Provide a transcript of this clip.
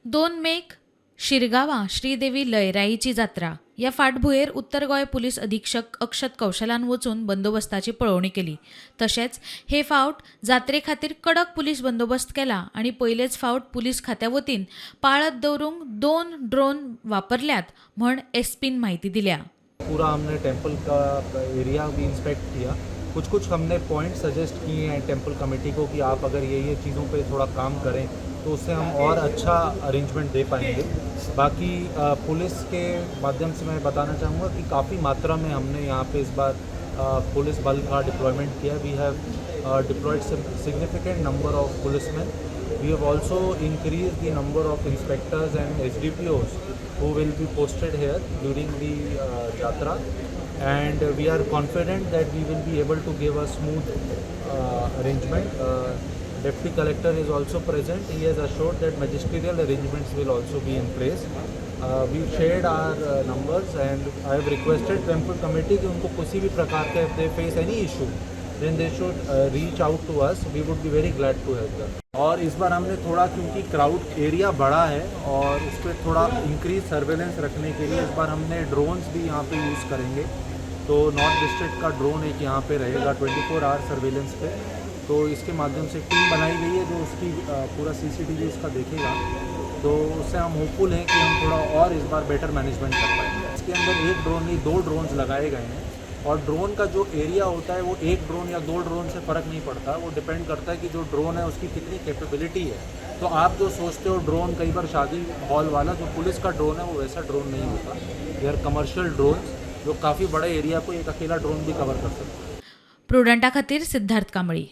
2 make शिरगांवा Sridevi लयराईची जात्रा या फाटभुंयेर उत्तर Goa police अधीक्षक अक्षत कौशलान वचून बंदोबस्ताची पळोवणी केली। तशेंच हे फावट जात्रे खातीर कडक पुलीस बंदोबस्त केला आनी पयलेच फावट पुलीस खात्या वतीन पाळत दवरूंक 2 ड्रोन वापरल्यात म्हण एसपीन म्हायती दिल्या। पूरा हमने टेंपल का एरिया भी इंस्पेक्ट किया। कुछ हमने पॉइंट सजेस्ट किए हैं टेंपल कमेटी को कि आप अगर ये चीज़ों पे थोड़ा काम करें तो उससे हम और अच्छा अरेंजमेंट दे पाएंगे। बाकी पुलिस के माध्यम से मैं बताना चाहूँगा कि काफ़ी मात्रा में हमने यहाँ पे इस बार पुलिस बल का डिप्लॉयमेंट किया। We have deployed significant number of policeman. We have also increase the number of inspectors and SDPOs who will be posted here during the Jatra, and we are confident that we will be able to give a smooth arrangement. Deputy Collector is also present. He has assured that magisterial arrangements will also be in place. We shared our numbers and I have requested Temple Committee कि उनको किसी भी प्रकार के if they face any issue then they should reach out to us. We would be very glad to help them. और इस बार हमने थोड़ा क्योंकि क्राउड एरिया बड़ा है और उस पर थोड़ा इंक्रीज सर्वेलेंस रखने के लिए इस बार हमने ड्रोन्स भी यहाँ पे यूज़ करेंगे। तो नॉर्थ डिस्ट्रिक्ट का ड्रोन एक यहाँ पे रहेगा 24 आवर सर्वेलेंस पे। तो इसके माध्यम से टीम बनाई गई है जो उसकी पूरा CCTV उसका देखेगा। तो उससे हम होपफुल हैं कि हम थोड़ा और इस बार बेटर मैनेजमेंट कर पाएंगे। इसके अंदर एक ड्रोन नहीं 2 ड्रोन्स लगाए गए हैं और ड्रोन का जो एरिया होता है वो एक ड्रोन या 2 ड्रोन से फ़र्क नहीं पड़ता। वो डिपेंड करता है कि जो ड्रोन है उसकी कितनी कैपेबिलिटी है। तो आप जो सोचते हो ड्रोन कई बार शादी हॉल वाला जो पुलिस का ड्रोन है वो वैसा ड्रोन नहीं होता। दे आर कमर्शियल ड्रोन जो काफ़ी बड़े एरिया को एक अकेला ड्रोन भी कवर कर सकता है। प्रुडंटा खातीर सिद्धार्थ कांबळी।